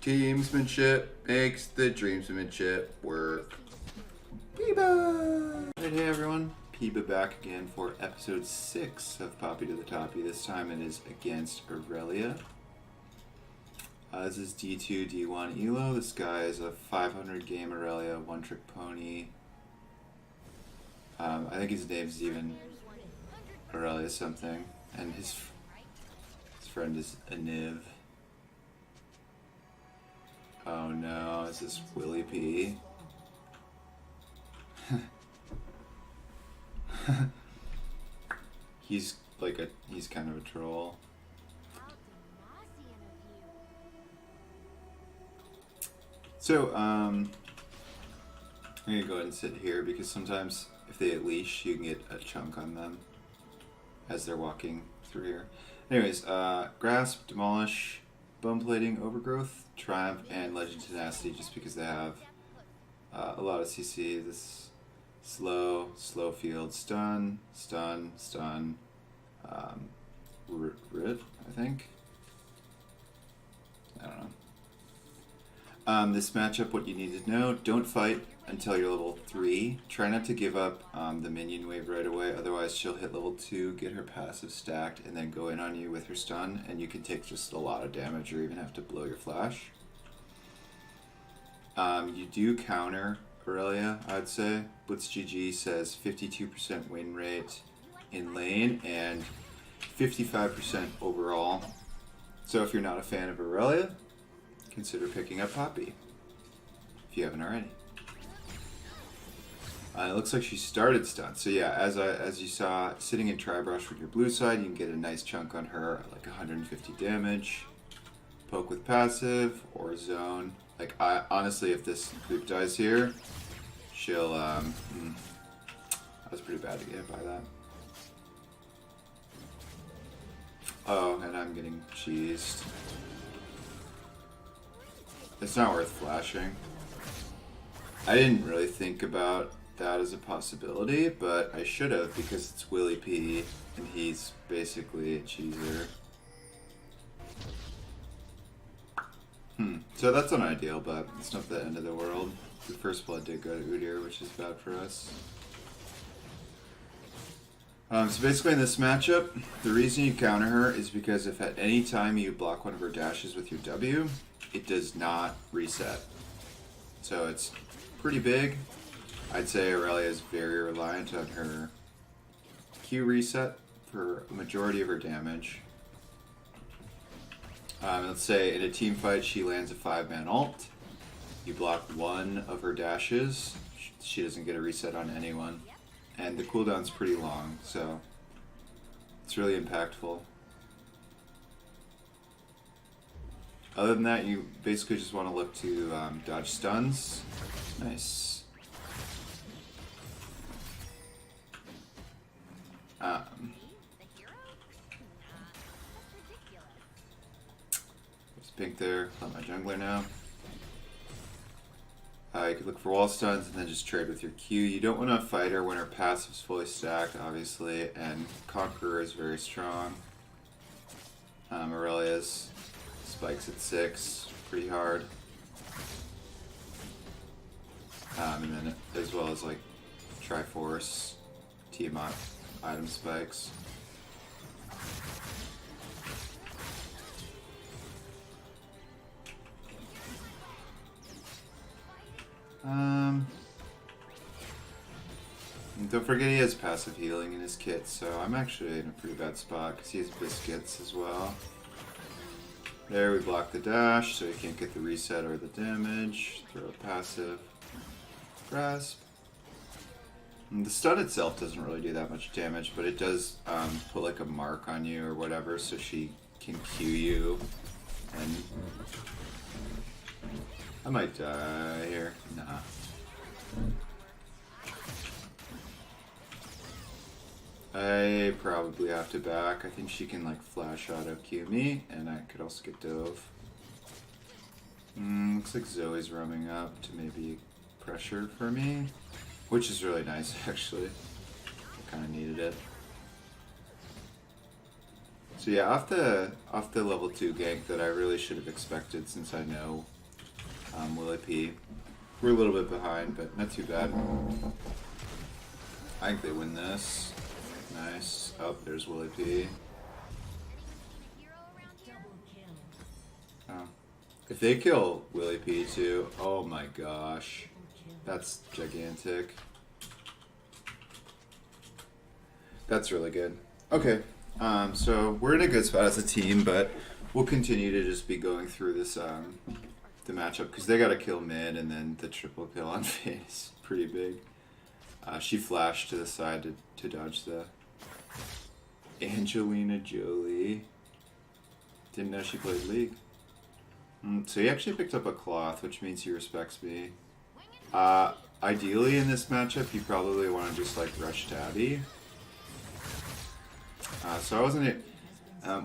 Teamsmanship makes the dreamsmanship work. Peeba! Alright, hey everyone. Peeba back again for episode 6 of Poppy to the Toppy. This time it is against Ireli-Uhhhh. This is D2, D1 Elo. This guy is a 500 game Ireli-Uhhhh, one trick pony. I think his name's even Ireli-Uhhhh something. And his friend is Aniv. Oh no, is this Willie P? He's kind of a troll. So, I'm gonna go ahead and sit here because sometimes if they leash, you can get a chunk on them as they're walking through here. Anyways, Grasp, Demolish, Bone Plating, Overgrowth, Triumph, and Legend Tenacity, just because they have a lot of CC. This slow field, stun, Rit, I think. I don't know. This matchup, what you need to know, don't fight until you're level 3. Try not to give up the minion wave right away, otherwise she'll hit level 2, get her passive stacked, and then go in on you with her stun, and you can take just a lot of damage or even have to blow your flash. You do counter Ireli-Uhhhh, I'd say. BlitzGG says 52% win rate in lane and 55% overall. So if you're not a fan of Ireli-Uhhhh, consider picking up Poppy, if you haven't already. It looks like she started stun. So yeah, as you saw, sitting in Tri-Brush with your blue side, you can get a nice chunk on her, like 150 damage. Poke with passive or zone. Like, honestly, if this group dies here, she'll, that was pretty bad to get hit by that. Oh, and I'm getting cheesed. It's not worth flashing. I didn't really think about that as a possibility, but I should have because it's Willie P and he's basically a cheeser. So that's not ideal, but it's not the end of the world. The first blood did go to Udyr, which is bad for us. So basically in this matchup, the reason you counter her is because if at any time you block one of her dashes with your W, it does not reset. So it's pretty big. I'd say Ireli-Uhhhh is very reliant on her Q reset for a majority of her damage. Let's say in a team fight she lands a 5-man ult. You block one of her dashes, she doesn't get a reset on anyone. And the cooldown's pretty long, so it's really impactful. Other than that, you basically just want to look to dodge stuns. Nice. There's pink there. Not my jungler now. You could look for wall stuns and then just trade with your Q. You don't want to fight her when her passive's fully stacked, obviously, and Conqueror is very strong. Ireli-Uhhhh's spikes at 6, pretty hard. And then as well as like Triforce, Tiamat item spikes. And don't forget he has passive healing in his kit, so I'm actually in a pretty bad spot because he has biscuits as well. There, we block the dash so he can't get the reset or the damage. Throw a passive. Grasp. And the stun itself doesn't really do that much damage, but it does put like a mark on you or whatever so she can Q you. And I might die here. Nah. I probably have to back. I think she can like flash auto Q me, and I could also get dove. Looks like Zoe's roaming up to maybe pressure for me, which is really nice actually. I kind of needed it. So yeah, off the level 2 gank that I really should have expected since I know Willie P. We're a little bit behind, but not too bad. I think they win this. Nice. Oh, there's Willie P. Oh. If they kill Willie P too, oh my gosh. That's gigantic. That's really good. Okay, so we're in a good spot as a team, but we'll continue to just be going through this the matchup because they got to kill mid, and then the triple kill on face pretty big. She flashed to the side to dodge the Angelina Jolie. Didn't know she played League. So he actually picked up a cloth, which means he respects me. Ideally in this matchup, you probably want to just like rush Tabby. So I wasn't.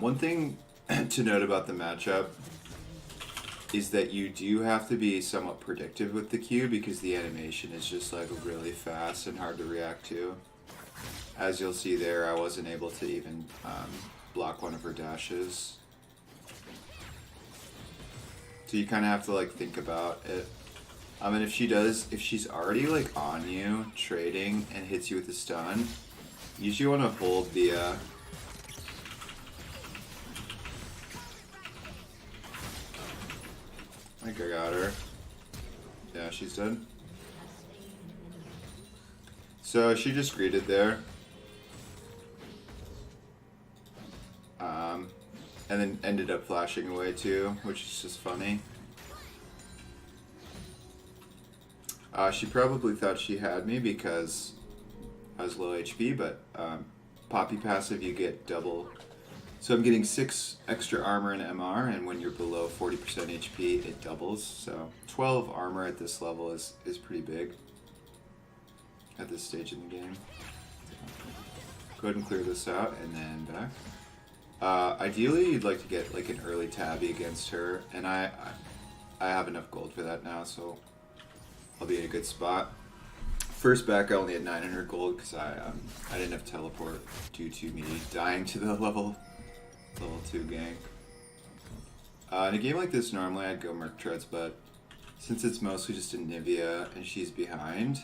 One thing to note about the matchup is that you do have to be somewhat predictive with the Q because the animation is just like really fast and hard to react to. As you'll see there, I wasn't able to even block one of her dashes. So you kind of have to like think about it. And if she's already like on you, trading, and hits you with a stun, you usually want to hold the I think I got her. Yeah, she's dead. So she just greeted there. And then ended up flashing away too, which is just funny. She probably thought she had me because I was low HP, but Poppy passive you get double. So I'm getting 6 extra armor and MR, and when you're below 40% HP, it doubles. So 12 armor at this level is pretty big at this stage in the game. Go ahead and clear this out, and then back. Ideally, you'd like to get like an early tabby against her, and I have enough gold for that now, so I'll be in a good spot. First back, I only had 900 gold because I didn't have teleport due to me dying to the level 2 gank. In a game like this, normally I'd go Merc Treads, but since it's mostly just a Nivea and she's behind,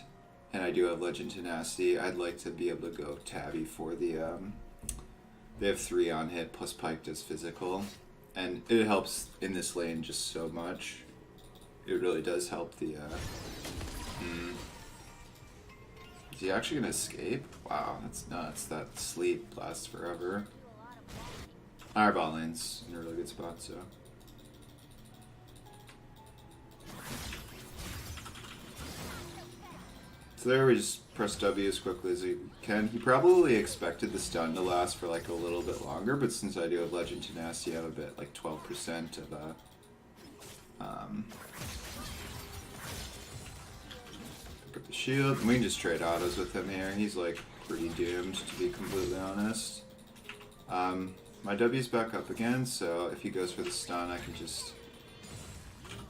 and I do have Legend Tenacity, I'd like to be able to go Tabby for the, they have 3 on hit, plus Pike does physical, and it helps in this lane just so much. It really does help the, Is he actually gonna escape? Wow, that's nuts. That sleep lasts forever. Our bot lane's in a really good spot, so. So there we just press W as quickly as we can. He probably expected the stun to last for like a little bit longer, but since I do have Legend Tenacity, I have a bit like 12% of pick up the shield. And we can just trade autos with him here. He's like pretty doomed, to be completely honest. My W's back up again, so if he goes for the stun, I can just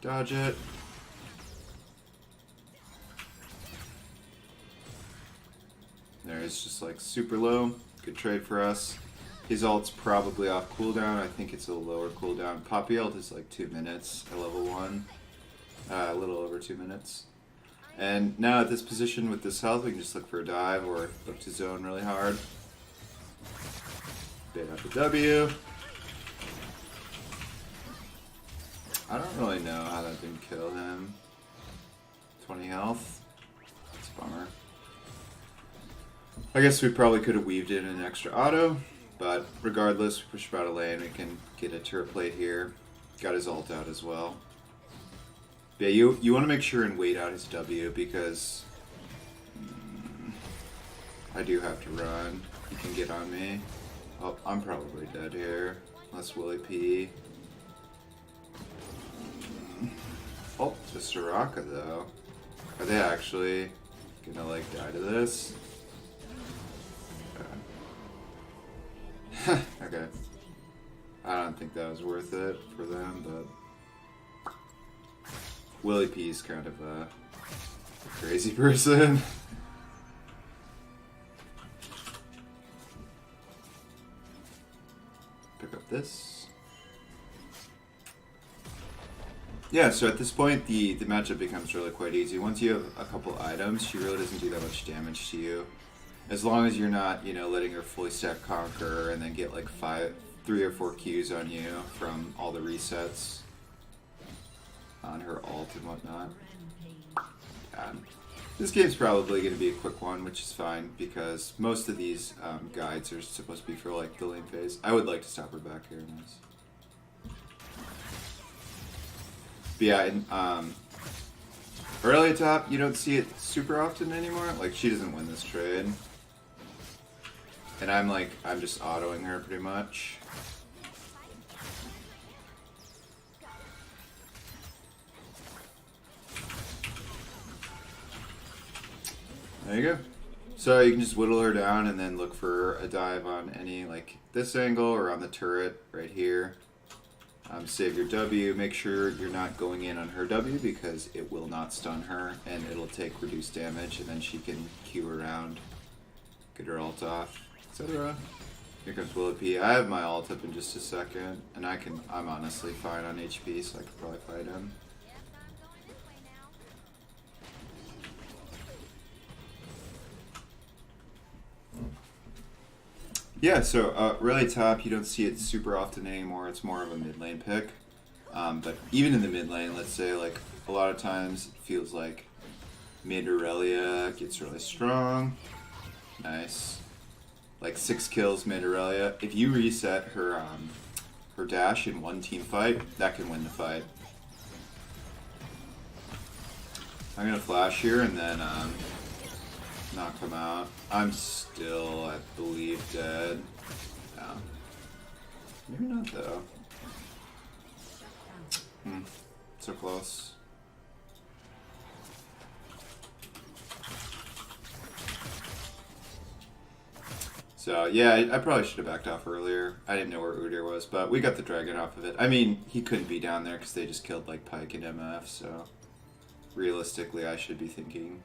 dodge it. There's just like super low. Good trade for us. His ult's probably off cooldown. I think it's a lower cooldown. Poppy ult is like 2 minutes at level 1. A little over 2 minutes. And now at this position with this health, we can just look for a dive or look to zone really hard. Bait out the W. I don't really know how that didn't kill him. 20 health. That's a bummer. I guess we probably could have weaved in an extra auto, but regardless, we push him out of lane. We can get a turret plate here. Got his ult out as well. Yeah, you want to make sure and wait out his W because I do have to run. He can get on me. Oh, I'm probably dead here. Unless Willie P. Oh, the Soraka though. Are they actually gonna like die to this? Okay. I don't think that was worth it for them, but Willie P is kind of a crazy person. Pick up this. Yeah, so at this point, the matchup becomes really quite easy. Once you have a couple items, she really doesn't do that much damage to you. As long as you're not, you know, letting her fully stack Conquer and then get like 3 or 4 Qs on you from all the resets on her ult and whatnot. This game's probably going to be a quick one, which is fine, because most of these guides are supposed to be for like the lane phase. I would like to stop her back here. Nice. But yeah, and early top, you don't see it super often anymore. Like, she doesn't win this trade. And I'm just autoing her pretty much. There you go. So you can just whittle her down and then look for a dive on any, like this angle or on the turret right here. Save your W. Make sure you're not going in on her W because it will not stun her and it'll take reduced damage, and then she can Q around, get her ult off, etc. Here comes Willow-P. I have my ult up in just a second, and I'm honestly fine on HP, so I could probably fight him. Yeah, so really top, you don't see it super often anymore. It's more of a mid lane pick. But even in the mid lane, let's say, like, a lot of times it feels like mid Irelia gets really strong. Nice. Like 6 kills mid Irelia. If you reset her her dash in one team fight, that can win the fight. I'm gonna flash here and then knock him out. I'm still, I believe, dead. No. Maybe not though. So close. So yeah, I probably should have backed off earlier. I didn't know where Udyr was, but we got the dragon off of it. I mean, he couldn't be down there because they just killed like Pyke and MF, so realistically I should be thinking,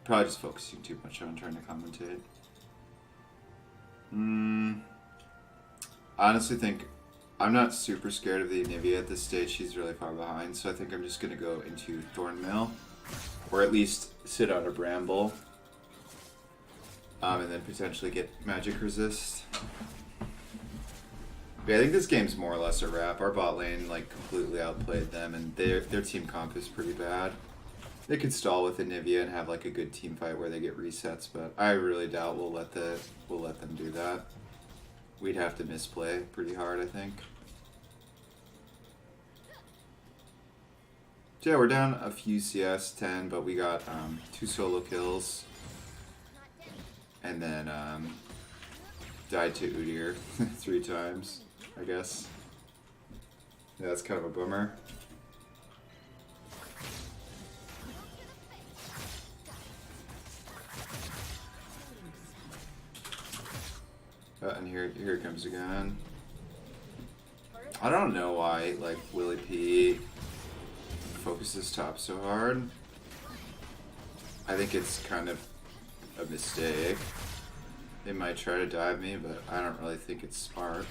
probably just focusing too much on trying to commentate. I honestly think I'm not super scared of the Anivia at this stage. She's really far behind, so I think I'm just going to go into Thornmail, or at least sit on a Bramble, and then potentially get magic resist. But yeah, I think this game's more or less a wrap. Our bot lane like completely outplayed them, and their team comp is pretty bad. They could stall with Anivia and have like a good team fight where they get resets, but I really doubt we'll let them do that. We'd have to misplay pretty hard, I think. So yeah, we're down a few CS, 10, but we got 2 solo kills. And then died to Udyr 3 times, I guess. Yeah, that's kind of a bummer. And here it comes again. I don't know why, like, Willie-P focuses top so hard. I think it's kind of a mistake. They might try to dive me, but I don't really think it's smart.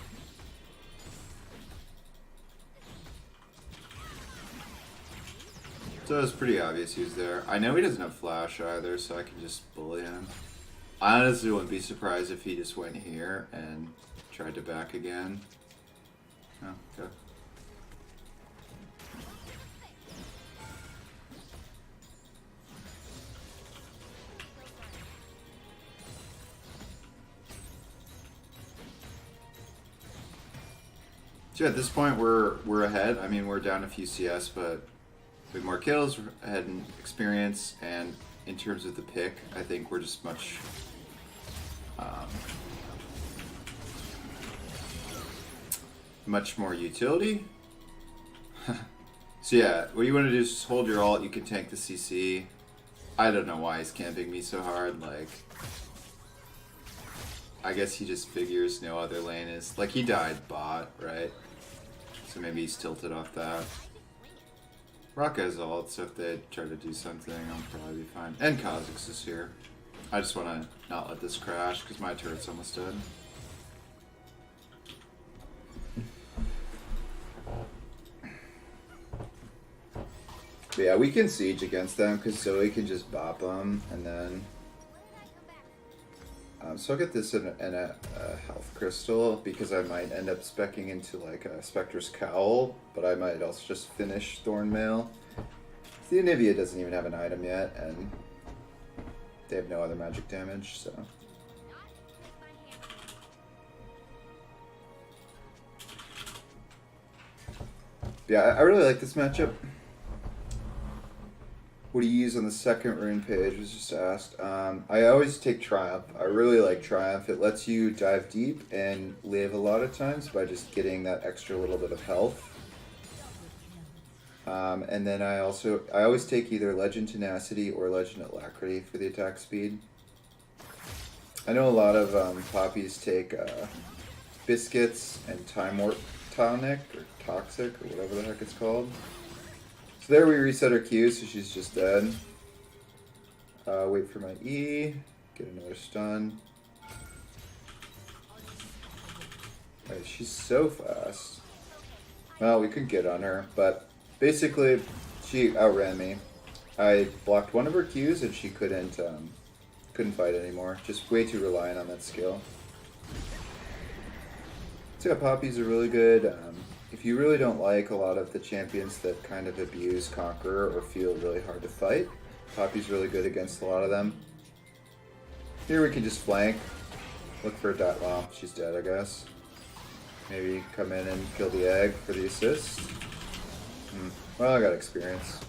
So it's pretty obvious he was there. I know he doesn't have flash either, so I can just bully him. I honestly wouldn't be surprised if he just went here and tried to back again. Oh, okay. So at this point we're ahead. I mean, we're down a few CS, but with more kills, we're ahead in experience, and in terms of the pick, I think we're just much more utility. So yeah, what you want to do is just hold your ult. You can tank the CC. I don't know why he's camping me so hard. Like, I guess he just figures no other lane is, like, he died bot, right? So maybe he's tilted off that. Rock has ult, so if they try to do something, I'll probably be fine. And Kha'Zix is here. I just want to not let this crash because my turret's almost dead. But yeah, we can siege against them because Zoe can just bop them, and then... so I'll get this in a health crystal because I might end up speccing into like a Spectre's Cowl, but I might also just finish Thornmail. The Anivia doesn't even have an item yet, and they have no other magic damage, so... Yeah, I really like this matchup. What do you use on the second rune page was just asked. I always take Triumph. I really like Triumph. It lets you dive deep and live a lot of times by just getting that extra little bit of health. And then I always take either Legend Tenacity or Legend Alacrity for the attack speed. I know a lot of poppies take Biscuits and Time Warp Tonic or Toxic or whatever the heck it's called. So there we reset her Q, so she's just dead. Wait for my E, get another stun. Right, she's so fast. Well, we could get on her, but basically she outran me. I blocked one of her Qs and she couldn't fight anymore. Just way too reliant on that skill. So yeah, poppies are really good. If you really don't like a lot of the champions that kind of abuse Conqueror or feel really hard to fight, Poppy's really good against a lot of them. Here we can just flank. Look for a dot. Well, she's dead, I guess. Maybe come in and kill the egg for the assist. Well, I got experience.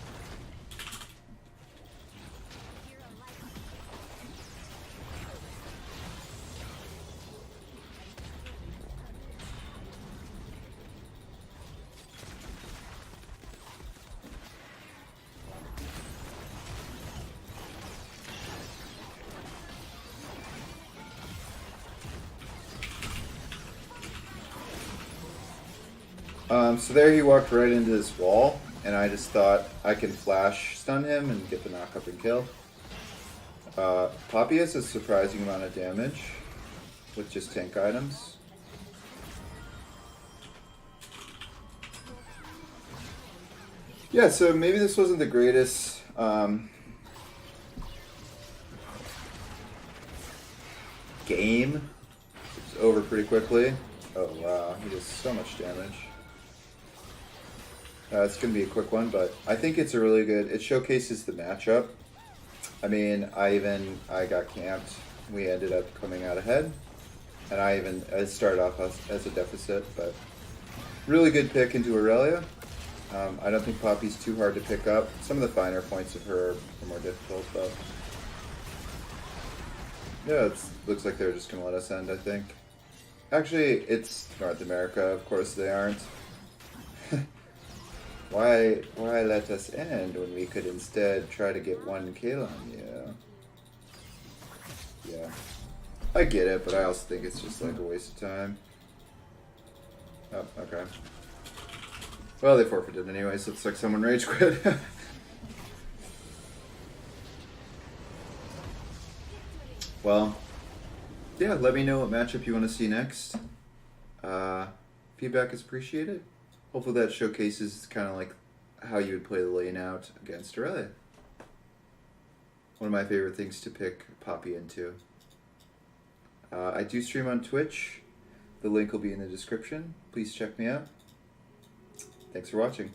So there he walked right into this wall, and I just thought I can flash stun him and get the knock up and kill. Poppy has a surprising amount of damage with just tank items. Yeah, so maybe this wasn't the greatest game. It's over pretty quickly. Oh wow, he does so much damage. It's going to be a quick one, but I think it's a really good... It showcases the matchup. I mean, I got camped. We ended up coming out ahead. And I started off as a deficit, but... Really good pick into Aurelia. I don't think Poppy's too hard to pick up. Some of the finer points of her are more difficult, but... Yeah, it looks like they're just going to let us end, I think. Actually, it's North America. Of course they aren't. Why let us end when we could instead try to get one kill on you? Yeah. I get it, but I also think it's just like a waste of time. Oh, okay. Well, they forfeited anyway, so it's like someone rage quit. Well, yeah, let me know what matchup you want to see next. Feedback is appreciated. Hopefully that showcases kind of like how you would play the lane out against Ireli-Uhhhh. One of my favorite things to pick Poppy into. I do stream on Twitch. The link will be in the description. Please check me out. Thanks for watching.